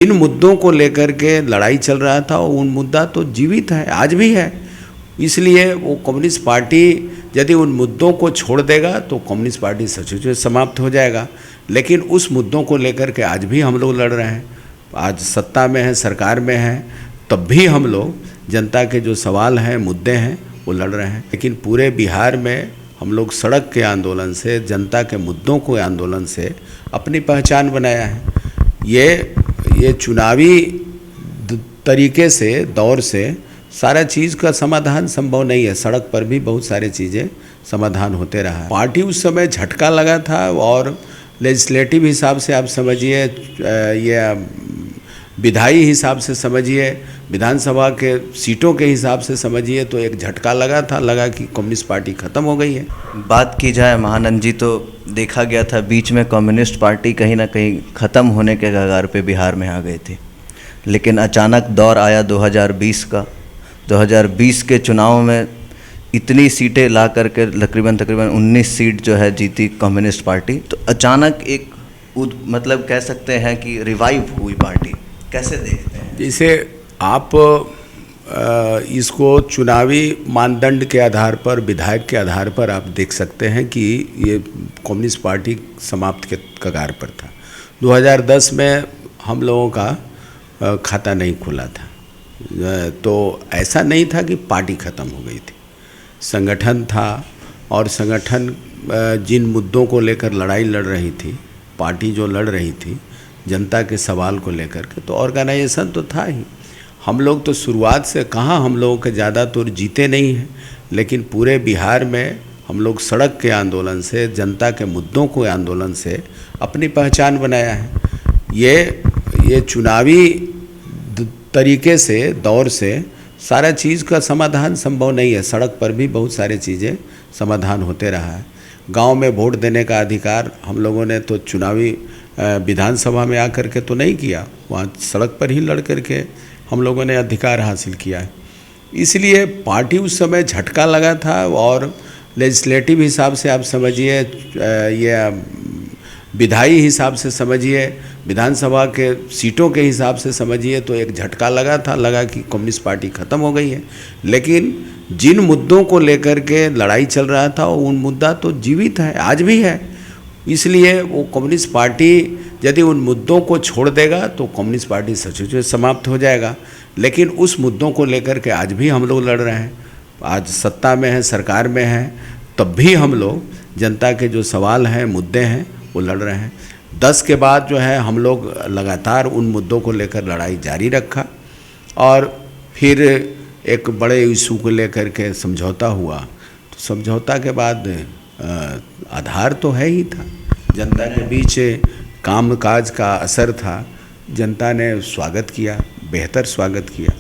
इन मुद्दों को लेकर के लड़ाई चल रहा था और उन मुद्दा तो जीवित है, आज भी है। इसलिए वो कम्युनिस्ट पार्टी यदि उन मुद्दों को छोड़ देगा तो कम्युनिस्ट पार्टी सचमुच में समाप्त हो जाएगा। लेकिन उस मुद्दों को लेकर के आज भी हम लोग लड़ रहे हैं, आज सत्ता में है, सरकार में है, तब भी हम लोग जनता के जो सवाल हैं, मुद्दे हैं, वो लड़ रहे हैं। लेकिन पूरे बिहार में हम लोग सड़क के आंदोलन से, जनता के मुद्दों को आंदोलन से अपनी पहचान बनाया है। ये चुनावी तरीके से, दौर से सारा चीज़ का समाधान संभव नहीं है। सड़क पर भी बहुत सारी चीज़ें समाधान होते रहा है। पार्टी उस समय झटका लगा था और लेजिस्लेटिव हिसाब से आप समझिए, ये विधायी हिसाब से समझिए, विधानसभा के सीटों के हिसाब से समझिए, तो एक झटका लगा कि कम्युनिस्ट पार्टी ख़त्म हो गई है। बात की जाए महानंद जी, तो देखा गया था बीच में कम्युनिस्ट पार्टी कहीं ना कहीं ख़त्म होने के कगार पे बिहार में आ गई थी। लेकिन अचानक दौर आया 2020 का। 2020 के चुनाव में इतनी सीटें ला करके तकरीबन 19 सीट जो है जीती कम्युनिस्ट पार्टी। तो अचानक एक मतलब कह सकते हैं कि रिवाइव हुई पार्टी, कैसे देखते हैं? जैसे आप इसको चुनावी मानदंड के आधार पर, विधायक के आधार पर आप देख सकते हैं कि ये कम्युनिस्ट पार्टी समाप्त के कगार पर था। 2010 में हम लोगों का खाता नहीं खुला था, तो ऐसा नहीं था कि पार्टी ख़त्म हो गई थी। संगठन था और संगठन जिन मुद्दों को लेकर लड़ाई लड़ रही थी, पार्टी जो लड़ रही थी जनता के सवाल को लेकर के, तो ऑर्गेनाइजेशन तो था ही। हम लोग तो शुरुआत से कहाँ, हम लोगों के ज़्यादा तो जीते नहीं हैं, लेकिन पूरे बिहार में हम लोग सड़क के आंदोलन से, जनता के मुद्दों को आंदोलन से अपनी पहचान बनाया है। ये चुनावी तरीके से, दौर से सारा चीज़ का समाधान संभव नहीं है। सड़क पर भी बहुत सारी चीज़ें समाधान होते रहा है। गांव में वोट देने का अधिकार हम लोगों ने तो चुनावी विधानसभा में आकर के तो नहीं किया, वहाँ सड़क पर ही लड़ कर के हम लोगों ने अधिकार हासिल किया है। इसलिए पार्टी उस समय झटका लगा था और लेजिस्लेटिव हिसाब से आप समझिए, ये विधायी हिसाब से समझिए, विधानसभा के सीटों के हिसाब से समझिए, तो एक झटका लगा कि कम्युनिस्ट पार्टी ख़त्म हो गई है। लेकिन जिन मुद्दों को लेकर के लड़ाई चल रहा था उन मुद्दा तो जीवित है, आज भी है। इसलिए वो कम्युनिस्ट पार्टी यदि उन मुद्दों को छोड़ देगा तो कम्युनिस्ट पार्टी सचमुच में समाप्त हो जाएगा। लेकिन उस मुद्दों को लेकर के आज भी हम लोग लड़ रहे हैं, आज सत्ता में है, सरकार में है, तब भी हम लोग जनता के जो सवाल हैं, मुद्दे हैं, वो लड़ रहे हैं। 10 के बाद जो है हम लोग लगातार उन मुद्दों को लेकर लड़ाई जारी रखा और फिर एक बड़े इशू को लेकर के समझौता हुआ। तो समझौता के बाद आधार तो है ही था, जनता के बीच कामकाज का असर था, जनता ने स्वागत किया, बेहतर स्वागत किया।